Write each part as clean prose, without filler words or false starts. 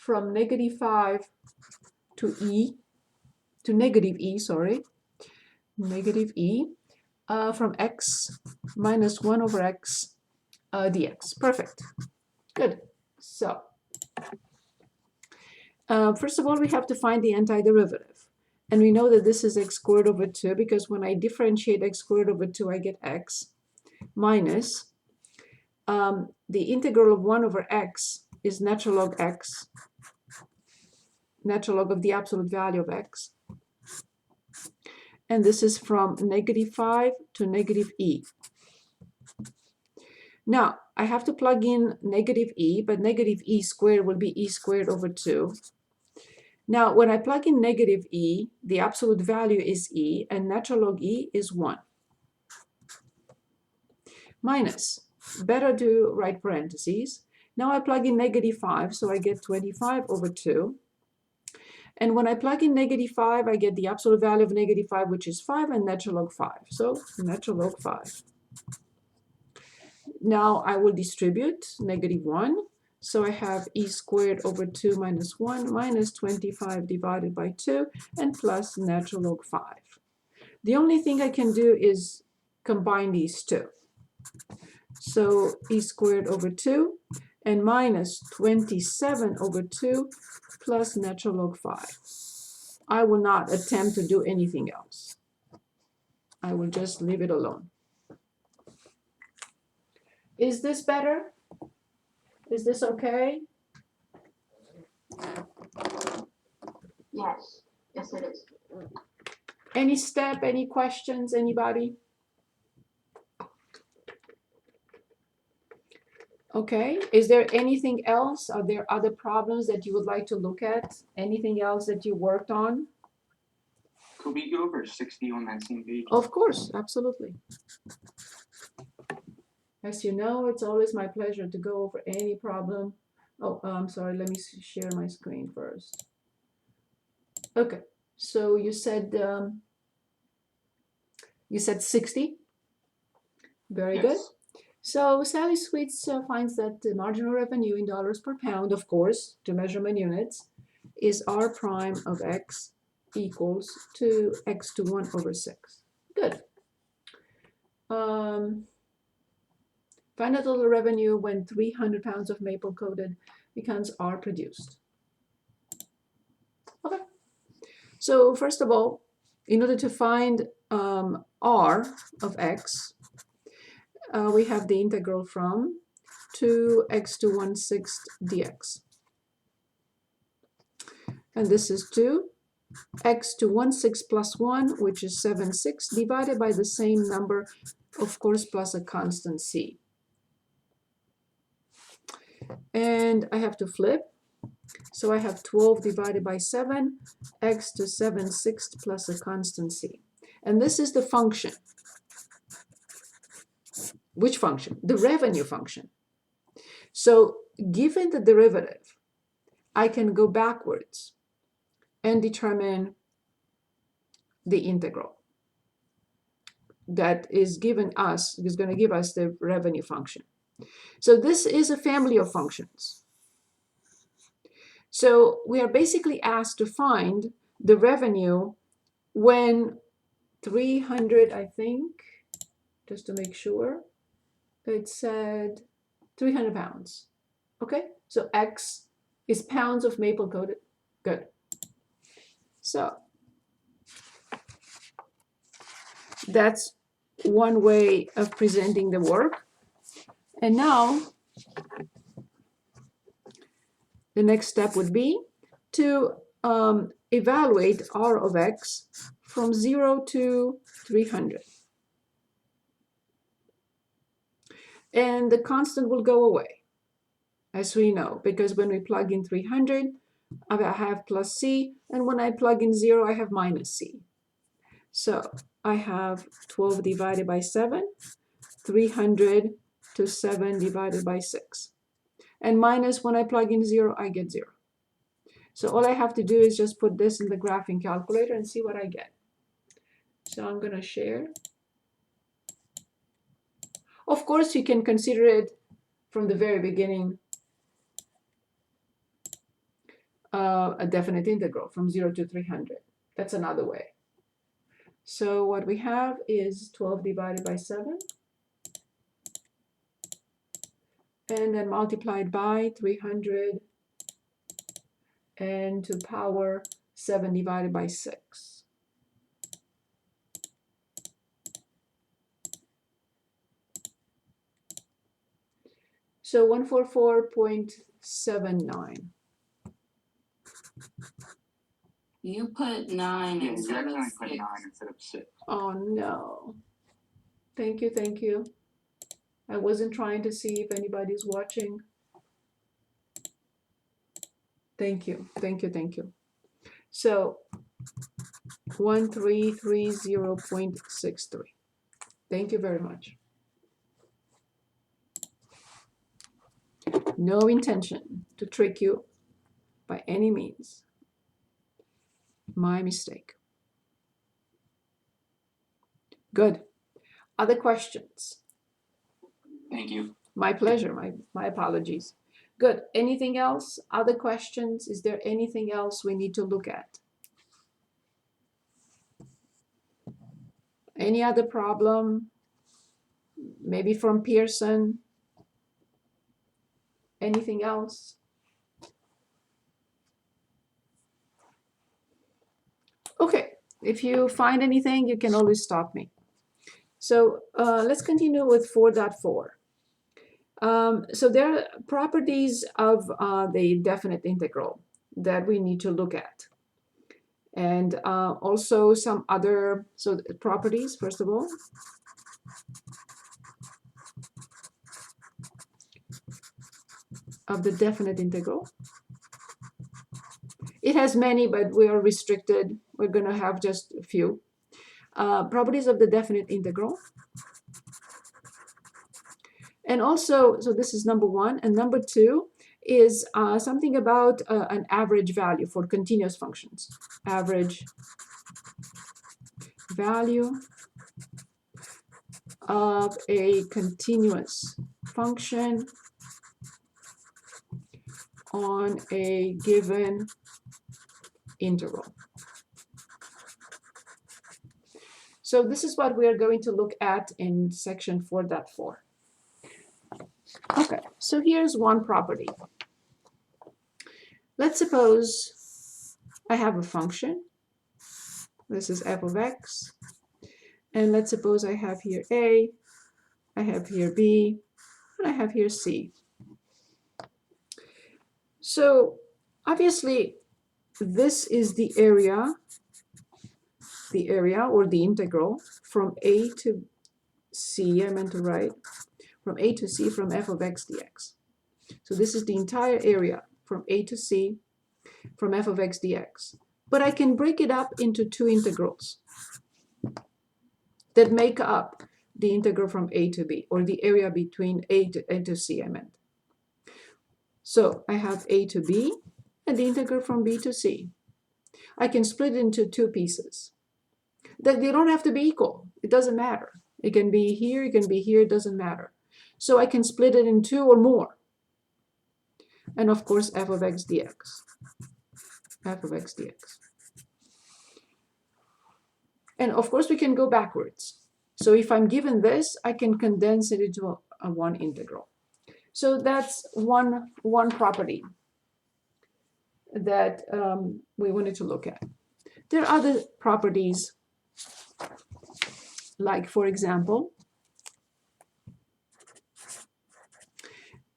from -5 to negative e, sorry, negative e, from x minus 1 over x dx. Perfect. Good. So, first of all, we have to find the antiderivative. And we know that this is x squared over 2, because when I differentiate x squared over 2, I get x minus the integral of 1 over x is natural log x, natural log of the absolute value of x. And this is from -5 to negative e. Now, I have to plug in negative e, but negative e squared will be e squared over 2. Now, when I plug in negative e, the absolute value is e, and natural log e is 1. Minus, better to write parentheses. Now I plug in -5, so I get 25 over 2. And when I plug in -5, I get the absolute value of -5, which is 5, and natural log 5. So natural log 5. Now I will distribute -1. So I have e squared over 2 minus 1 minus 25 divided by 2 and plus natural log 5. The only thing I can do is combine these two. So e squared over 2 and minus 27 over 2 plus natural log 5. I will not attempt to do anything else. I will just leave it alone. Is this better? Is this okay? Yes. Yes, it is. Any step, any questions, anybody? Okay, is there anything else? Are there other problems that you would like to look at? Anything else that you worked on? Could we go over 60 on that same page? Of course, absolutely. As you know, it's always my pleasure to go over any problem. Oh, I'm sorry, let me share my screen first. Okay, so you said 60. Very good. So Sally Sweets finds that the marginal revenue in dollars per pound, of course, to measurement units, is R prime of x equals to x to 1 over 6. Good. Find the total revenue when 300 pounds of maple coated becomes R produced. Okay. So first of all, in order to find R of x, we have the integral from 2x to 1/6 dx. And this is 2x to 1/6 plus 1, which is 7/6, divided by the same number, of course, plus a constant c. And I have to flip. So I have 12 divided by 7, x to 7/6 plus a constant c. And this is the function. Which function? The revenue function. So given the derivative, I can go backwards and determine the integral that is given us, is going to give us the revenue function. So this is a family of functions. So we are basically asked to find the revenue when 300, I think, just to make sure, it said 300 pounds. Okay, so x is pounds of maple coated. Good. So that's one way of presenting the work. And now the next step would be to evaluate R of x from 0 to 300. And the constant will go away, as we know, because when we plug in 300, I have plus c, and when I plug in 0, I have minus c. So I have 12 divided by 7, 300 to 7 divided by 6. And minus, when I plug in 0, I get 0. So all I have to do is just put this in the graphing calculator and see what I get. So I'm going to share. Of course, you can consider it from the very beginning a definite integral from 0 to 300. That's another way. So what we have is 12 divided by 7, and then multiplied by 300, and to power 7 divided by 6. So 144.79. You put 9 Yeah, you instead of accidentally put 6. 9 instead of 6. Oh no. Thank you, thank you. I wasn't trying to see if anybody's watching. Thank you, thank you, thank you. So 1330.63. Thank you very much. No intention to trick you by any means. My mistake. Good. Other questions? Thank you. My pleasure. My apologies. Good. Anything else? Other questions? Is there anything else we need to look at? Any other problem? Maybe from Pearson? Anything else? Okay. If you find anything, you can always stop me. So let's continue with 4.4. So there are properties of the definite integral that we need to look at. And also some other properties, first of all. Of the definite integral. It has many, but we are restricted. We're going to have just a few. Properties of the definite integral. And also, so this is number one. And number two is something about an average value for continuous functions. Average value of a continuous function on a given interval. So this is what we are going to look at in section 4.4. Okay, so here's one property. Let's suppose I have a function. This is f of x. And let's suppose I have here a, I have here b, and I have here c. So obviously, this is the area or the integral from a to c, I meant to write, from a to c from f of x dx. So this is the entire area from a to c from f of x dx. But I can break it up into two integrals that make up the integral from a to b, or the area between a to c, I meant. So I have a to b and the integral from b to c. I can split it into two pieces. They don't have to be equal. It doesn't matter. It can be here, it can be here, it doesn't matter. So I can split it in two or more. And of course, f of x dx. F of x dx. And of course, we can go backwards. So if I'm given this, I can condense it into a one integral. So that's one property that we wanted to look at. There are other properties, like, for example,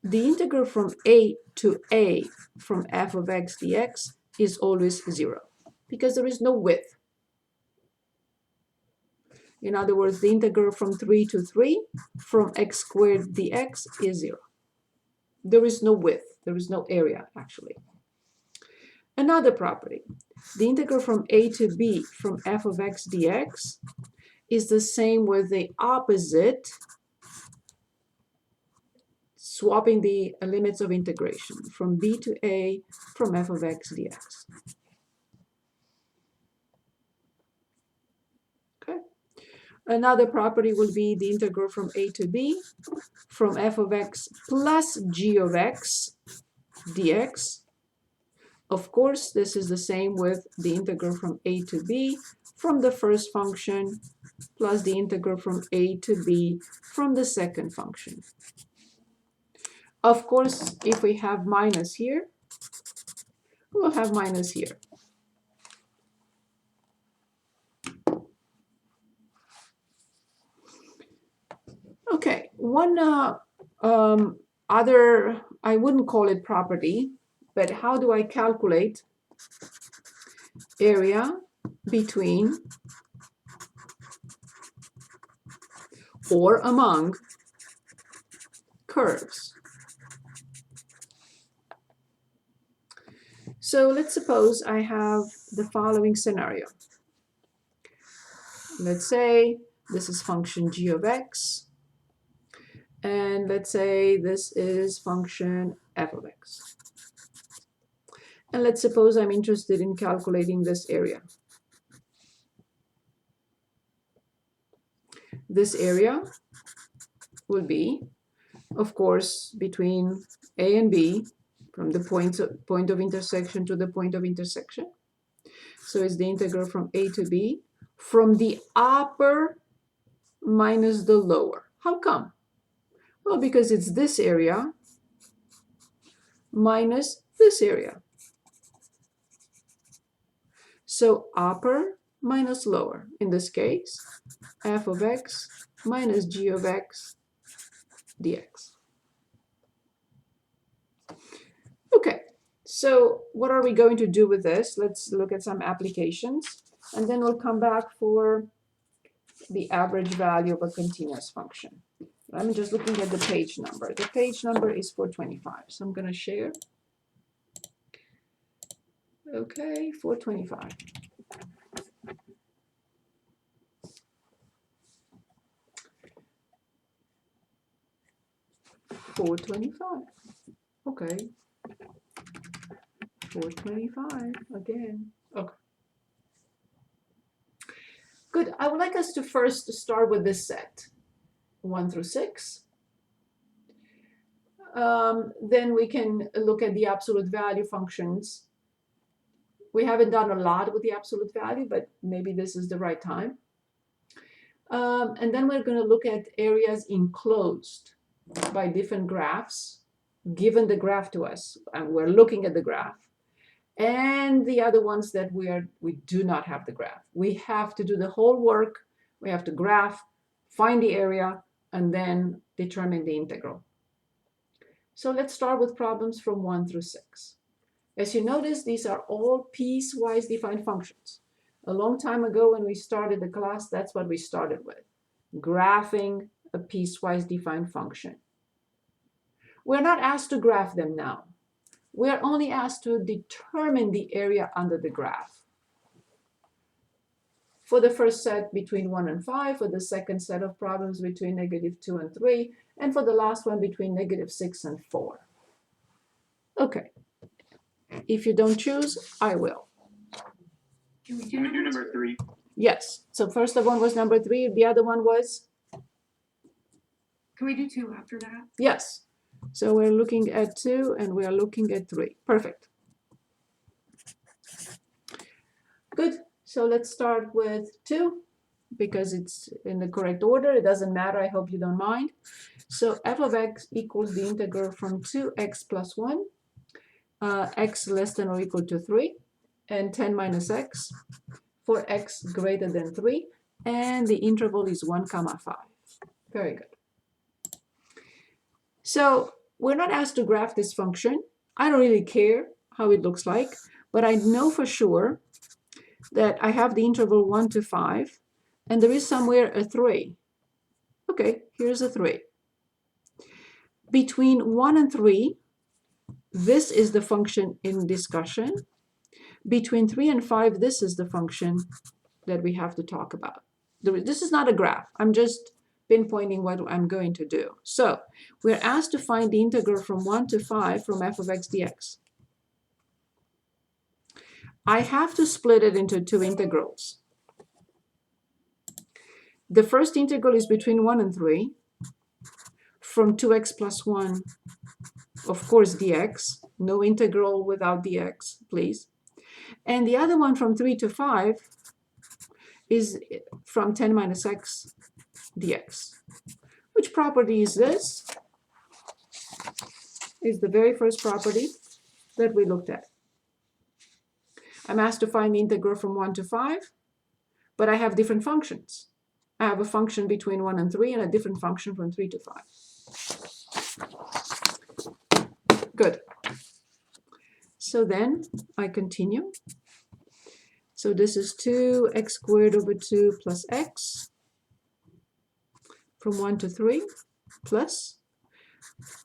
the integral from a to a from f of x dx is always 0, because there is no width. In other words, the integral from 3 to 3 from x squared dx is 0. There is no width. There is no area, actually. Another property, the integral from a to b from f of x dx is the same with the opposite, swapping the limits of integration from b to a from f of x dx. Okay. Another property will be the integral from a to b from f of x plus g of x dx Of course, this is the same with the integral from a to b from the first function plus the integral from a to b from the second function. Of course, if we have minus here, we'll have minus here. Okay, one other, I wouldn't call it property, but how do I calculate area between or among curves? So let's suppose I have the following scenario. Let's say this is function g of x, and let's say this is function f of x. And let's suppose I'm interested in calculating this area. This area will be, of course, between a and b, from the point of intersection to the point of intersection. So it's the integral from a to b, from the upper minus the lower. How come? Well, because it's this area minus this area. So upper minus lower. In this case, f of x minus g of x dx. Okay, so what are we going to do with this? Let's look at some applications, and then we'll come back for the average value of a continuous function. I'm just looking at the page number. The page number is 425, so I'm going to share. Okay, 425. Okay. 425 again. Okay. Good. I would like us to first start with this set, 1 through 6. Then we can look at the absolute value functions. We haven't done a lot with the absolute value, but maybe this is the right time. And then we're going to look at areas enclosed by different graphs, given the graph to us, and we're looking at the graph. And the other ones that we do not have the graph. We have to do the whole work. We have to graph, find the area, and then determine the integral. So let's start with problems from 1 through 6. As you notice, these are all piecewise defined functions. A long time ago when we started the class, that's what we started with, graphing a piecewise defined function. We're not asked to graph them now. We are only asked to determine the area under the graph. For the first set between 1 and 5, for the second set of problems between -2 and 3, and for the last one between -6 and 4. Okay. If you don't choose, I will. Can we Can we do do number 3? Yes. So first one was number 3. The other one was? Can we do 2 after that? Yes. So we're looking at 2 and we are looking at 3. Perfect. Good. So let's start with 2 because it's in the correct order. It doesn't matter. I hope you don't mind. So f of x equals the integral from 2x plus 1, x less than or equal to 3, and 10 minus x for x greater than 3, and the interval is 1, 5. Very good. So we're not asked to graph this function. I don't really care how it looks like, but I know for sure that I have the interval 1 to 5, and there is somewhere a 3. Okay, here's a 3. Between 1 and 3, this is the function in discussion. Between 3 and 5, this is the function that we have to talk about. This is not a graph. I'm just pinpointing what I'm going to do. So we're asked to find the integral from 1 to 5 from f of x dx. I have to split it into 2 integrals. The first integral is between 1 and 3 from 2x plus 1, of course, dx. No integral without dx, please. And the other one from 3 to 5 is from 10 minus x dx. Which property is this? Is the very first property that we looked at. I'm asked to find the integral from 1 to 5, but I have different functions. I have a function between 1 and 3 and a different function from 3 to 5. Good. So then I continue. So this is 2x squared over 2 plus x from 1 to 3 plus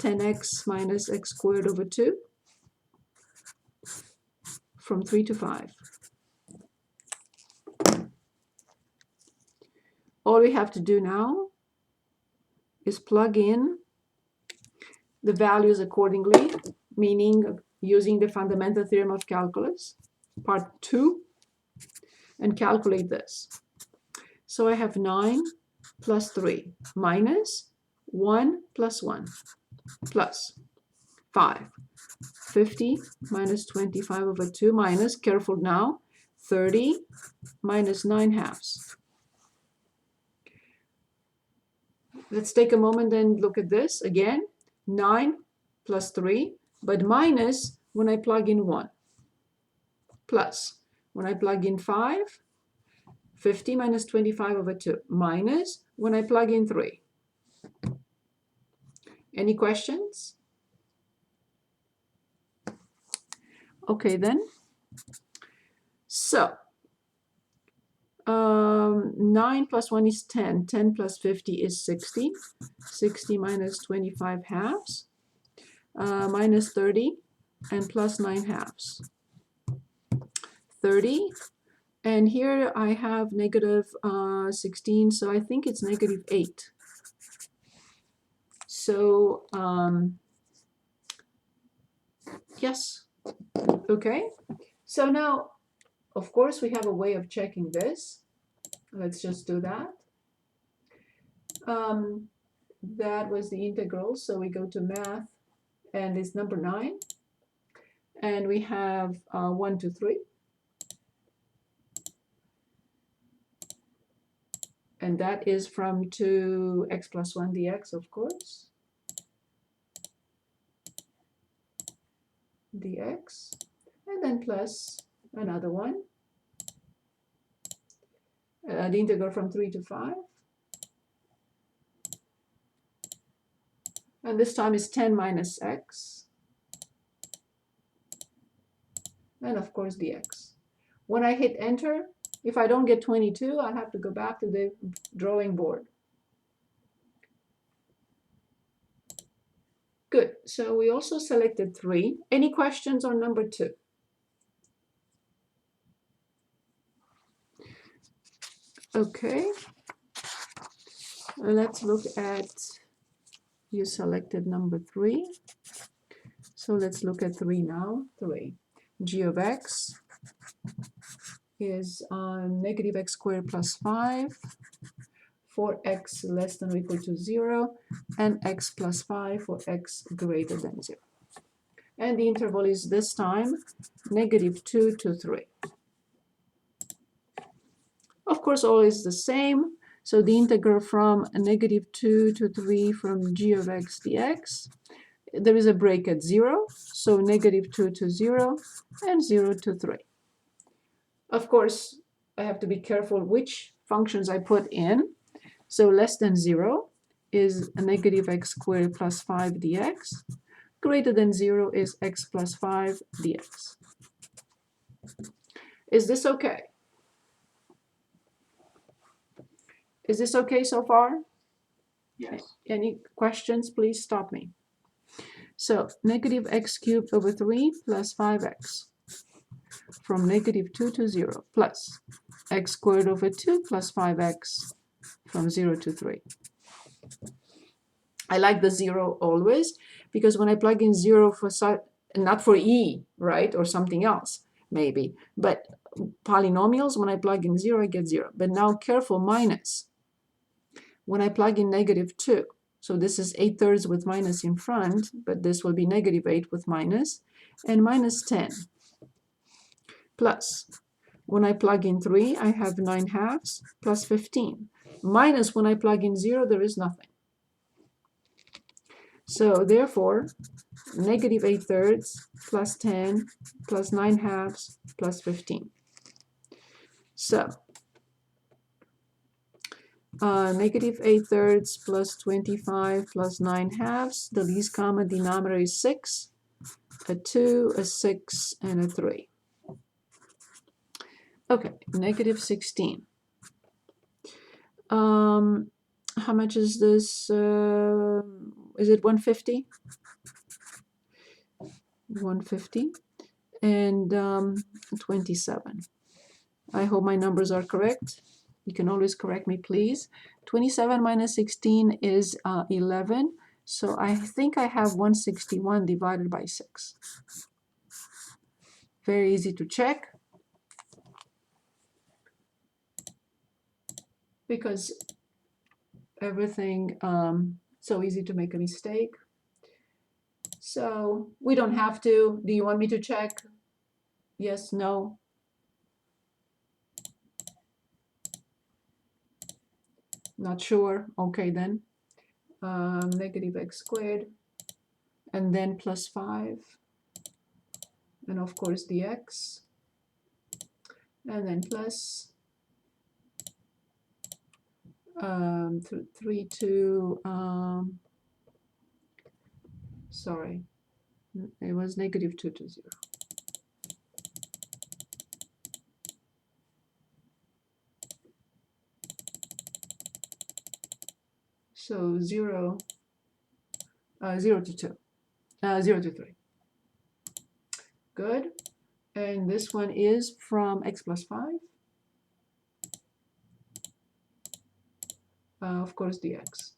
10x minus x squared over 2 from 3 to 5. All we have to do now is plug in the values accordingly, meaning using the fundamental theorem of calculus, part 2, and calculate this. So I have 9 plus 3 minus 1 plus 1 plus 5. 50 minus 25 over 2 minus, careful now, 30 minus 9/2. Let's take a moment and look at this again. 9 plus 3, but minus when I plug in 1. Plus when I plug in 5, 50 minus 25 over 2. Minus when I plug in 3. Any questions? Okay then. So 9 plus 1 is 10. 10 plus 50 is 60. 60 minus 25/2 minus 30 and plus 9/2. 30. And here I have negative 16, so I think it's negative 8. So yes. Okay. So now, of course, we have a way of checking this. Let's just do that. That was the integral. So we go to math, and it's number 9. And we have 1 to 3. And that is from 2x plus 1 dx, of course. Dx. And then plus another one. The integral from 3 to 5. And this time is 10 minus x. And of course dx. When I hit enter, if I don't get 22, I'll have to go back to the drawing board. Good. So we also selected 3. Any questions on number 2? Okay. Let's look at, you selected number 3. So let's look at 3 now. 3. G of x is negative x squared plus 5 for x less than or equal to 0, and x plus 5 for x greater than 0. And the interval is this time negative 2 to 3. Of course, all is the same. So the integral from negative 2 to 3 from g of x dx, there is a break at 0. So negative 2 to 0 and 0 to 3. Of course, I have to be careful which functions I put in. So less than 0 is a negative x squared plus 5 dx. Greater than 0 is x plus 5 dx. Is this okay? Is this okay so far? Yes. Any questions? Please stop me. So negative x cubed over 3 plus 5x from negative 2 to 0 plus x squared over 2 plus 5x from 0 to 3. I like the 0 always because when I plug in 0 for not for e, right, or something else maybe, but polynomials, when I plug in 0 I get 0. But now careful, minus. When I plug in negative 2, so this is 8/3 with minus in front, but this will be negative 8 with minus. and minus 10. Plus, when I plug in 3, I have 9/2 plus 15. Minus when I plug in 0, there is nothing. So therefore, negative 8/3 plus 10 plus 9/2 plus 15. So negative 8/3 plus 25 plus 9/2, the least common denominator is 6, a 2, a 6, and a 3. Okay, negative 16. How much is this? Is it 150? 150 and 27. I hope my numbers are correct. You can always correct me, please. 27 minus 16 is 11. So I think I have 161 divided by 6. Very easy to check, because everything, so easy to make a mistake. So we don't have to. Do you want me to check? Yes, no? Not sure. Okay, then. Negative x squared, and then plus 5, and of course the x, and then plus 3, 2, sorry, it was negative 2 to 0. So 0 to 2, 0 to 3. Good. And this one is from x plus 5. Of course, dx.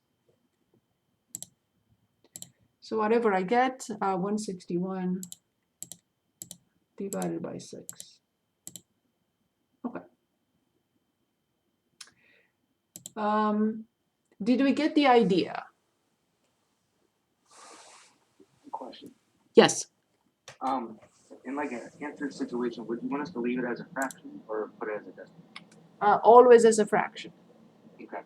So whatever I get, 161 divided by 6. Okay. Did we get the idea? Question. Yes. In like an answer situation, would you want us to leave it as a fraction or put it as a decimal? Always as a fraction. Okay.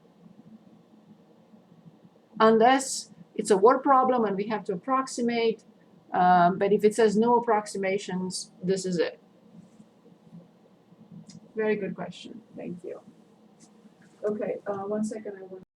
Unless it's a word problem and we have to approximate, but if it says no approximations, this is it. Very good question. Thank you. Okay, 1 second. I want